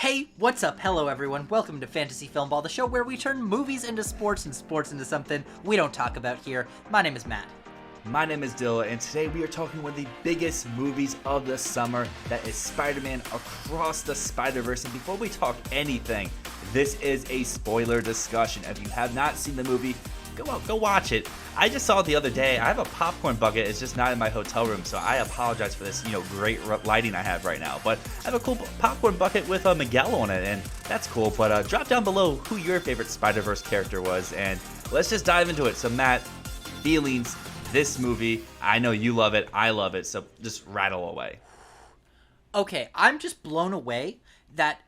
Hey, what's up? Hello, everyone. Welcome to Fantasy Filmball, the show where we turn movies into sports and sports into something we don't talk about here. My name is Matt. My name is Dyl, and today we are talking one of the biggest movies of the summer, that is Spider-Man Across the Spider-Verse. And before we talk anything, this is a spoiler discussion. If you have not seen the movie, go watch it. I just saw it the other day. I have a popcorn bucket. It's just not in my hotel room, so I apologize for this, great lighting I have right now. But I have a cool popcorn bucket with Miguel on it, and that's cool. But drop down below who your favorite Spider-Verse character was, and let's just dive into it. So Matt, feelings, this movie, I know you love it, I love it, so just rattle away. Okay, I'm just blown away that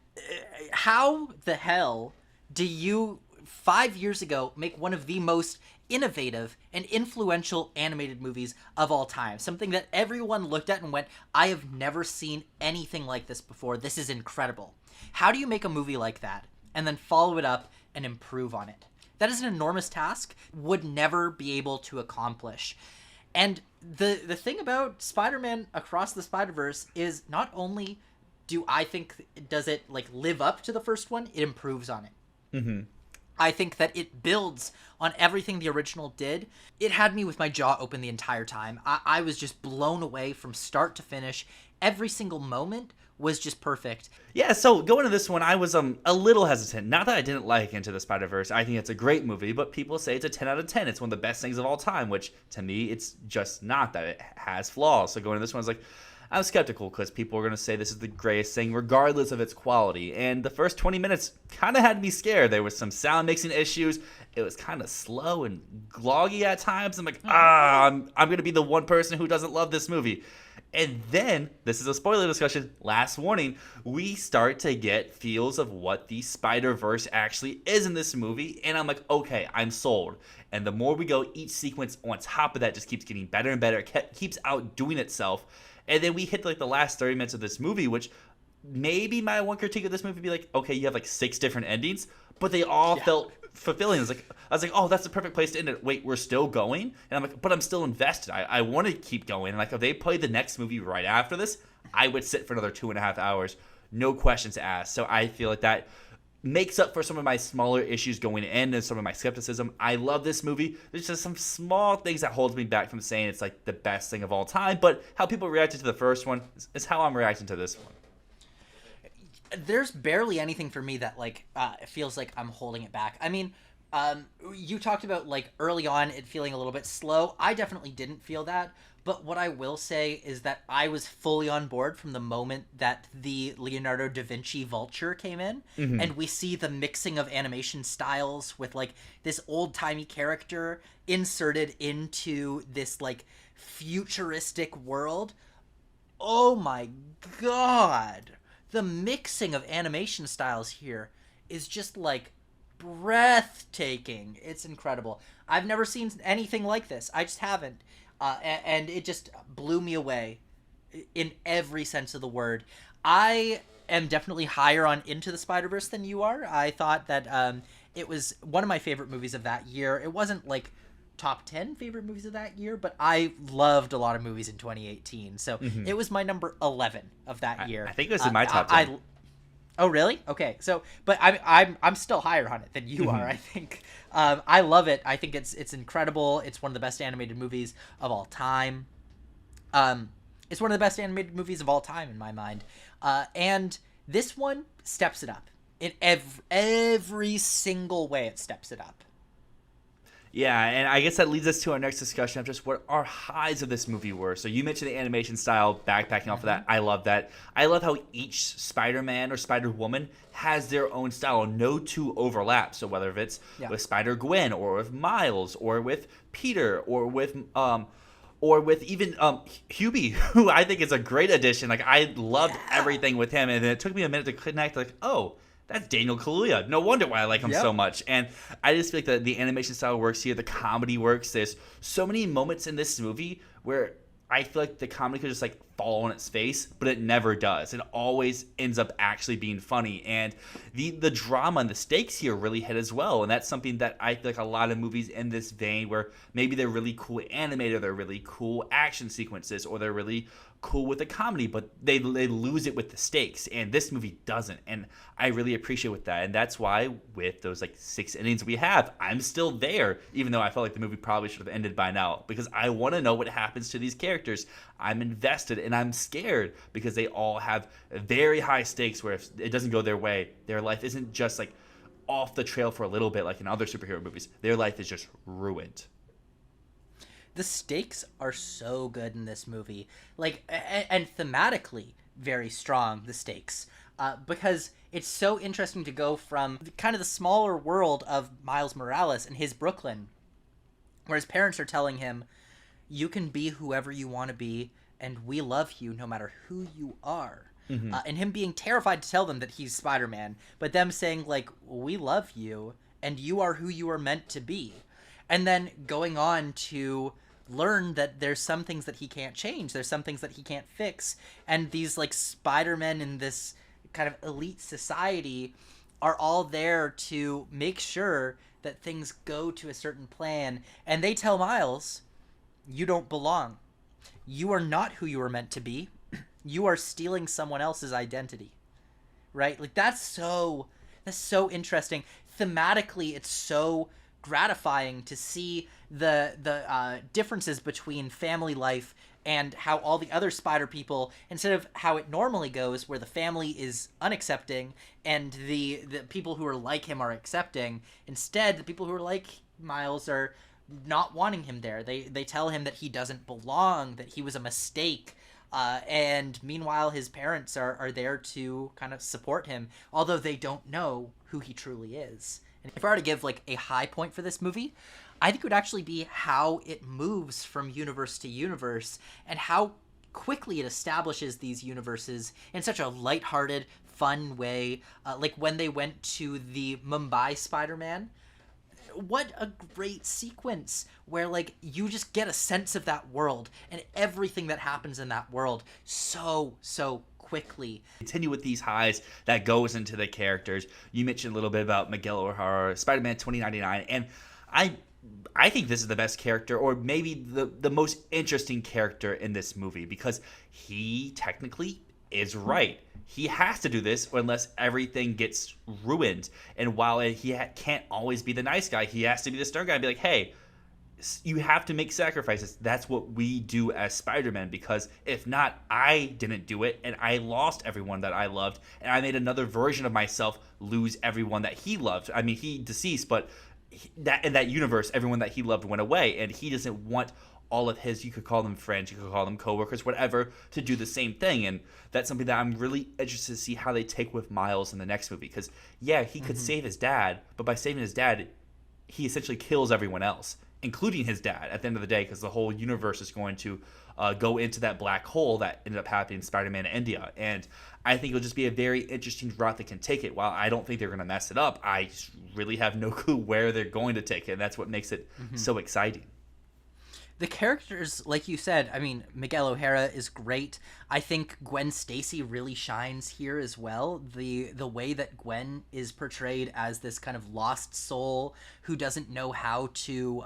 how the hell do you 5 years ago make one of the most innovative and influential animated movies of all time? Something that everyone looked at and went, I have never seen anything like this before. This is incredible. How do you make a movie like that and then follow it up and improve on it? That is an enormous task, would never be able to accomplish. And the thing about Spider-Man Across the Spider-Verse is not only do I think does it live up to the first one, it improves on it. Mm-hmm. I think that it builds on everything the original did. It had me with my jaw open the entire time. I was just blown away from start to finish. Every single moment was just perfect. Yeah, so going to this one, I was a little hesitant. Not that I didn't like Into the Spider-Verse. I think it's a great movie, but people say it's a 10 out of 10. It's one of the best things of all time, which to me, it's just not that. It has flaws. So going to this one, I was like, I'm skeptical because people are going to say this is the greatest thing regardless of its quality. And the first 20 minutes kind of had me scared. There was some sound mixing issues. It was kind of slow and gloggy at times. I'm like, I'm going to be the one person who doesn't love this movie. And then, this is a spoiler discussion, last warning, we start to get feels of what the Spider-Verse actually is in this movie. And I'm like, okay, I'm sold. And the more we go, each sequence on top of that just keeps getting better and better. It keeps outdoing itself. And then we hit the last 30 minutes of this movie, which maybe my one critique of this movie would be like, okay, you have 6 different endings, but they all felt fulfilling. I was like, oh, that's the perfect place to end it. Wait, we're still going? And I'm like, but I'm still invested. I want to keep going. And if they played the next movie right after this, I would sit for another 2.5 hours, no questions asked. So I feel like that makes up for some of my smaller issues going in and some of my skepticism. I love this movie. There's just some small things that holds me back from saying it's the best thing of all time, but how people reacted to the first one is how I'm reacting to this one. There's barely anything for me that it feels like I'm holding it back. I mean, you talked about early on it feeling a little bit slow. I definitely didn't feel that. But what I will say is that I was fully on board from the moment that the Leonardo da Vinci vulture came in. Mm-hmm. And we see the mixing of animation styles with this old-timey character inserted into this futuristic world. Oh my god. The mixing of animation styles here is just breathtaking. It's incredible. I've never seen anything like this. I just haven't. And it just blew me away in every sense of the word. I am definitely higher on Into the Spider-Verse than you are. I thought that it was one of my favorite movies of that year. It wasn't top 10 favorite movies of that year, but I loved a lot of movies in 2018. So It was my number 11 of that year. I think it was in my top 10. Oh, really? Okay. So, but I'm still higher on it than you are, I think. I love it. I think it's incredible. It's one of the best animated movies of all time. It's one of the best animated movies of all time in my mind. And this one steps it up. In every single way it steps it up. Yeah, and I guess that leads us to our next discussion of just what our highs of this movie were. So you mentioned the animation style, backpacking off of that. I love that. I love how each Spider-Man or Spider-Woman has their own style. No two overlap. So whether it's with Spider-Gwen or with Miles or with Peter or with even Hubie, who I think is a great addition. I loved everything with him, and then it took me a minute to connect. Oh, that's Daniel Kaluuya. No wonder why I like him so much. And I just feel like the animation style works here. The comedy works. There's so many moments in this movie where I feel like the comedy could just fall on its face, but it never does. It always ends up actually being funny, and the drama and the stakes here really hit as well. And that's something that I feel like a lot of movies in this vein, where maybe they're really cool animated, or they're really cool action sequences, or they're really cool with the comedy, but they lose it with the stakes, and this movie doesn't, and I really appreciate with that. And that's why with those like 6 innings we have, I'm still there, even though I felt like the movie probably should have ended by now, because I want to know what happens to these characters. I'm invested, and I'm scared, because they all have very high stakes, where if it doesn't go their way, their life isn't just like off the trail for a little bit like in other superhero movies. Their life is just ruined. The stakes are so good in this movie, like, and thematically very strong, the stakes, because it's so interesting to go from kind of the smaller world of Miles Morales and his Brooklyn, where his parents are telling him, you can be whoever you want to be, and we love you no matter who you are. And him being terrified to tell them that he's Spider-Man, but them saying, like, we love you, and you are who you are meant to be. And then going on to learn that there's some things that he can't change, there's some things that he can't fix, and these like Spider-Men in this kind of elite society are all there to make sure that things go to a certain plan. And they tell Miles, you don't belong, you are not who you are meant to be, you are stealing someone else's identity, right? Like that's so interesting. Thematically, it's so gratifying to see the differences between family life and how all the other Spider people, instead of how it normally goes, where the family is unaccepting and the people who are like him are accepting, instead the people who are like Miles are not wanting him there. They tell him that he doesn't belong, that he was a mistake, and meanwhile his parents are there to kind of support him, although they don't know who he truly is. And if I were to give like a high point for this movie, I think it would actually be how it moves from universe to universe, and how quickly it establishes these universes in such a lighthearted, fun way. Like when they went to the Mumbai Spider-Man, what a great sequence where like you just get a sense of that world and everything that happens in that world so quickly. Continue with these highs that goes into the characters. You mentioned a little bit about Miguel O'Hara, Spider-Man 2099, and I think this is the best character, or maybe the most interesting character in this movie, because he technically is right. He has to do this, or unless everything gets ruined. And while he can't always be the nice guy, he has to be the stern guy and be like, hey, you have to make sacrifices. That's what we do as Spider-Man, because if not, I didn't do it, and I lost everyone that I loved, and I made another version of myself lose everyone that he loved. I mean, he deceased, but that in that universe, everyone that he loved went away, and he doesn't want all of his, you could call them friends, you could call them coworkers, whatever, to do the same thing. And that's something that I'm really interested to see how they take with Miles in the next movie, because yeah, he could save his dad, but by saving his dad, he essentially kills everyone else, including his dad, at the end of the day, because the whole universe is going to go into that black hole that ended up happening in Spider-Man India. And I think it'll just be a very interesting route that can take it. While I don't think they're going to mess it up, I really have no clue where they're going to take it, and that's what makes it so exciting. The characters, like you said, I mean, Miguel O'Hara is great. I think Gwen Stacy really shines here as well. The way that Gwen is portrayed as this kind of lost soul who doesn't know how to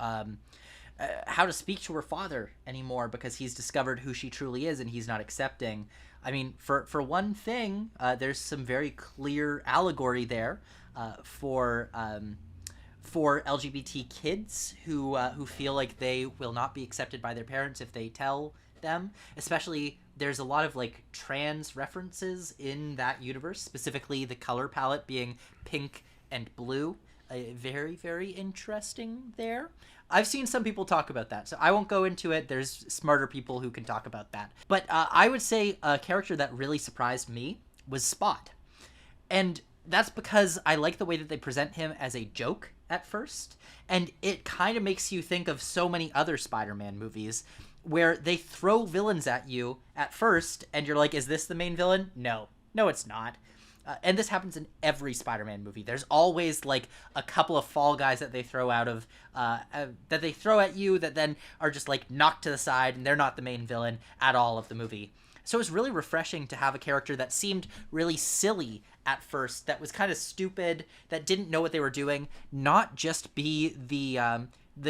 speak to her father anymore, because he's discovered who she truly is and he's not accepting. I mean, for one thing, there's some very clear allegory there for LGBT kids who feel like they will not be accepted by their parents if they tell them. Especially, there's a lot of like trans references in that universe, specifically the color palette being pink and blue. Very, very interesting there. I've seen some people talk about that, so I won't go into it. There's smarter people who can talk about that. But I would say a character that really surprised me was Spot. And that's because I like the way that they present him as a joke at first, and it kind of makes you think of so many other Spider-Man movies where they throw villains at you at first, and you're like, is this the main villain? No, it's not. And this happens in every Spider-Man movie. There's always like a couple of fall guys that they throw out of that they throw at you that then are just like knocked to the side, and they're not the main villain at all of the movie. So it was really refreshing to have a character that seemed really silly at first, that was kind of stupid, that didn't know what they were doing, not just be the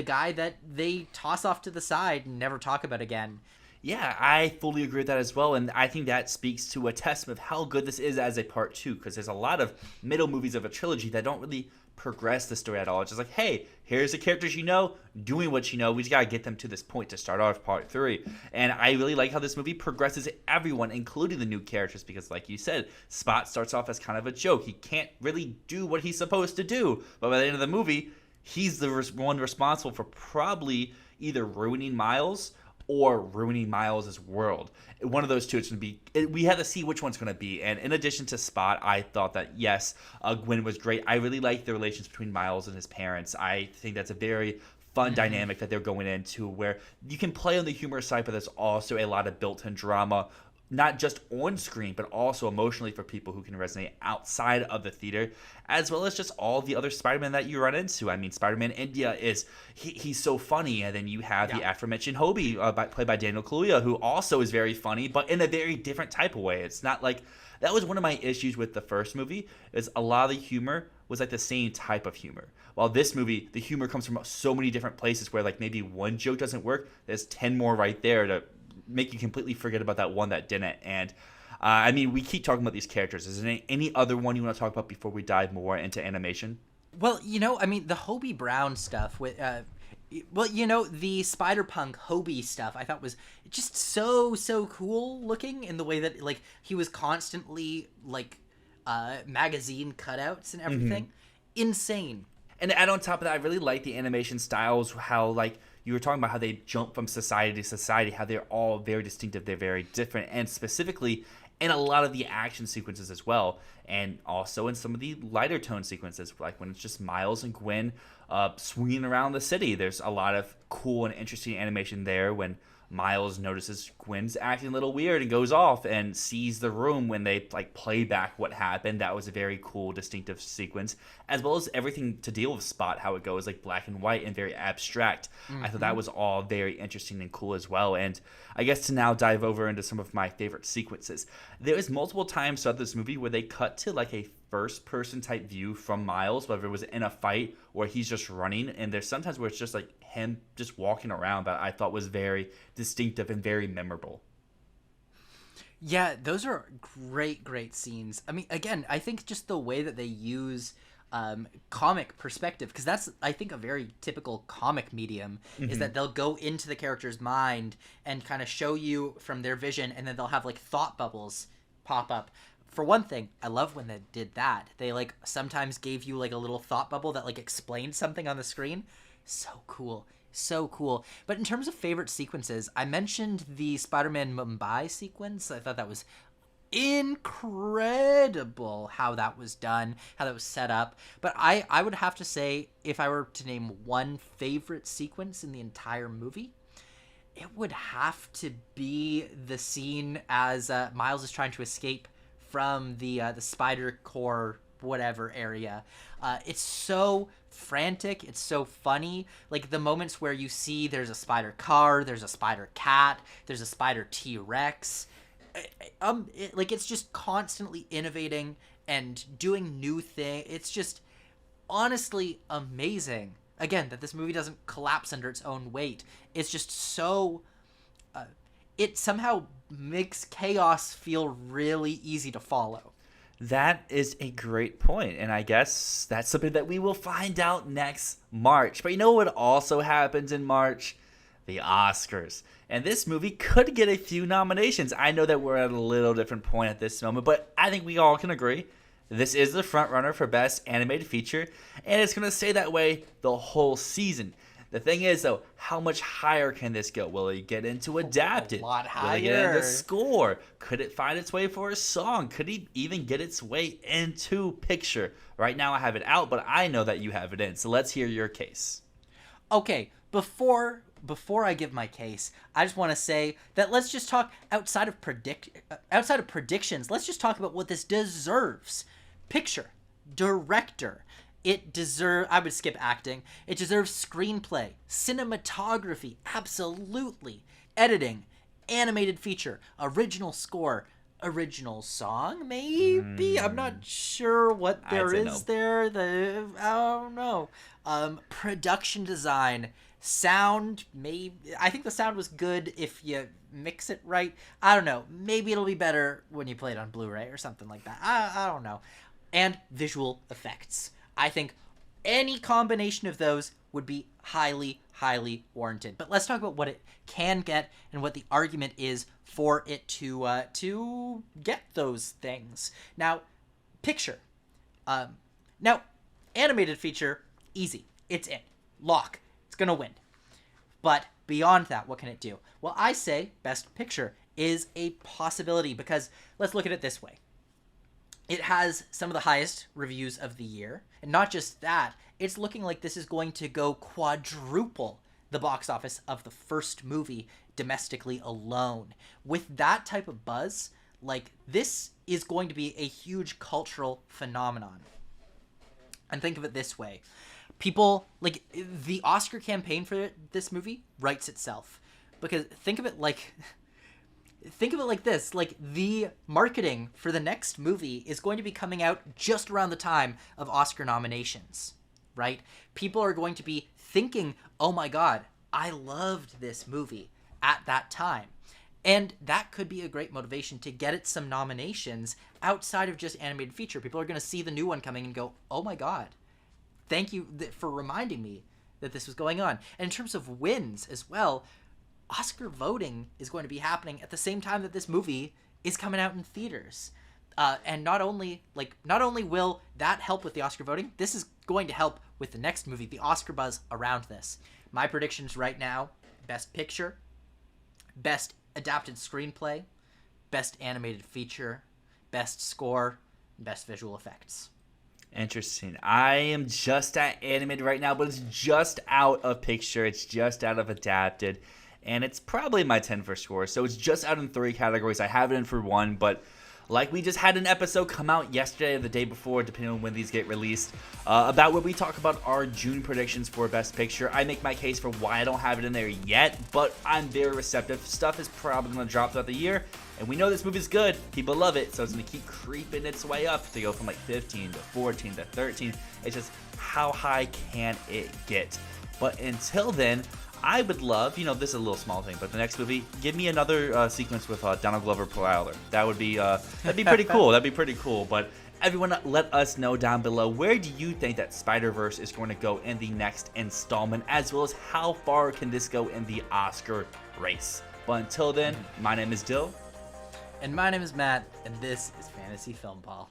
guy that they toss off to the side and never talk about again. Yeah, I fully agree with that as well, and I think that speaks to a testament of how good this is as a part two, because there's a lot of middle movies of a trilogy that don't really progress the story at all. It's just like, hey, here's the characters you know, doing what you know, we just gotta get them to this point to start off part three. And I really like how this movie progresses everyone, including the new characters, because like you said, Spot starts off as kind of a joke. He can't really do what he's supposed to do, but by the end of the movie, he's the one responsible for probably either ruining Miles or ruining Miles' world. One of those two, it's going to be. We have to see which one's going to be. And in addition to Spot, I thought that, yes, Gwen was great. I really like the relations between Miles and his parents. I think that's a very fun dynamic that they're going into, where you can play on the humor side, but there's also a lot of built-in drama, not just on screen, but also emotionally for people who can resonate outside of the theater, as well as just all the other Spider-Man that you run into. I mean, Spider-Man India he's so funny, and then you have the aforementioned Hobie, played by Daniel Kaluuya, who also is very funny, but in a very different type of way. It's not like, that was one of my issues with the first movie, is a lot of the humor was like the same type of humor. While this movie, the humor comes from so many different places where like maybe one joke doesn't work, there's 10 more right there to make you completely forget about that one that didn't. And I mean, we keep talking about these characters. Is there any other one you want to talk about before we dive more into animation? Well, I mean, the Hobie Brown stuff with the Spider-Punk Hobie stuff I thought was just so cool looking, in the way that like he was constantly like magazine cutouts and everything. Insane. And to add on top of that, I really like the animation styles, how like you were talking about how they jump from society to society, how they're all very distinctive, they're very different, and specifically in a lot of the action sequences as well, and also in some of the lighter tone sequences, like when it's just Miles and Gwen swinging around the city. There's a lot of cool and interesting animation there when Miles notices Gwen's acting a little weird and goes off and sees the room when they like play back what happened. That was a very cool, distinctive sequence, as well as everything to deal with Spot, how it goes like black and white and very abstract. I thought that was all very interesting and cool as well. And I guess to now dive over into some of my favorite sequences, there was multiple times throughout this movie where they cut to like a first person type view from Miles, whether it was in a fight or he's just running, and there's sometimes where it's just like him just walking around, that I thought was very distinctive and very memorable. Yeah, those are great scenes. I mean, again, I think just the way that they use comic perspective, because that's, I think, a very typical comic medium, is that they'll go into the character's mind and kind of show you from their vision, and then they'll have like thought bubbles pop up. For one thing, I love when they did that. They like sometimes gave you like a little thought bubble that like explained something on the screen. So cool. But in terms of favorite sequences, I mentioned the Spider-Man Mumbai sequence. I thought that was incredible how that was done, how that was set up. But I would have to say, if I were to name one favorite sequence in the entire movie, it would have to be the scene as Miles is trying to escape from the Spider Core whatever area. It's so frantic, it's so funny. Like the moments where you see there's a spider car, there's a spider cat, there's a spider T-Rex. It's just constantly innovating and doing new things. It's just honestly amazing. Again, that this movie doesn't collapse under its own weight. It's just so it somehow makes chaos feel really easy to follow. That is a great point, and I guess that's something that we will find out next March. But you know what also happens in March? The Oscars. And this movie could get a few nominations. I know that we're at a little different point at this moment, but I think we all can agree this is the front runner for Best Animated Feature, and it's going to stay that way the whole season. The thing is, though, how much higher can this go? Will it get into adapted? A lot higher. Will it get into score? Could it find its way for a song? Could it even get its way into picture? Right now I have it out, but I know that you have it in. So let's hear your case. Okay, before I give my case, I just want to say that let's just talk outside of predictions. Let's just talk about what this deserves. Picture, director. I would skip acting. It deserves screenplay, cinematography, absolutely. Editing, animated feature, original score, original song, maybe. I'm not sure what there is no. there. I don't know. Production design, sound, maybe. I think the sound was good if you mix it right. I don't know. Maybe it'll be better when you play it on Blu-ray or something like that. I don't know. And visual effects. I think any combination of those would be highly, highly warranted. But let's talk about what it can get and what the argument is for it to get those things. Now, picture. Now, animated feature, easy. It's in. Lock. It's gonna win. But beyond that, what can it do? Well, I say Best Picture is a possibility because let's look at it this way. It has some of the highest reviews of the year. And not just that, it's looking like this is going to go quadruple the box office of the first movie domestically alone. With that type of buzz, like, this is going to be a huge cultural phenomenon. And think of it this way. People, like, the Oscar campaign for this movie writes itself. Because think of it like this, like, the marketing for the next movie is going to be coming out just around the time of Oscar nominations, right? People are going to be thinking, oh my god, I loved this movie at that time. And that could be a great motivation to get it some nominations outside of just animated feature. People are going to see the new one coming and go, oh my god, thank you for reminding me that this was going on. And in terms of wins as well, Oscar voting is going to be happening at the same time that this movie is coming out in theaters. And not only will that help with the Oscar voting, this is going to help with the next movie, the Oscar buzz around this. My predictions right now: Best Picture, Best Adapted Screenplay, Best Animated Feature, Best Score, and Best Visual Effects. Interesting. I am just at animated right now, but it's just out of picture. It's just out of adapted. And it's probably my 10 for score. So it's just out in 3 categories. I have it in for 1, but like we just had an episode come out yesterday or the day before, depending on when these get released, about where we talk about our June predictions for Best Picture. I make my case for why I don't have it in there yet, but I'm very receptive. Stuff is probably going to drop throughout the year, and we know this movie's good. People love it, so it's going to keep creeping its way up to go from like 15 to 14 to 13. It's just, how high can it get? But until then, I would love, this is a little small thing, but the next movie, give me another sequence with Donald Glover Prowler. That would be, that'd be pretty cool. That'd be pretty cool. But everyone, let us know down below, where do you think that Spider-Verse is going to go in the next installment, as well as how far can this go in the Oscar race? But until then, my name is Dyl. And my name is Matt, and this is Fantasy Filmball.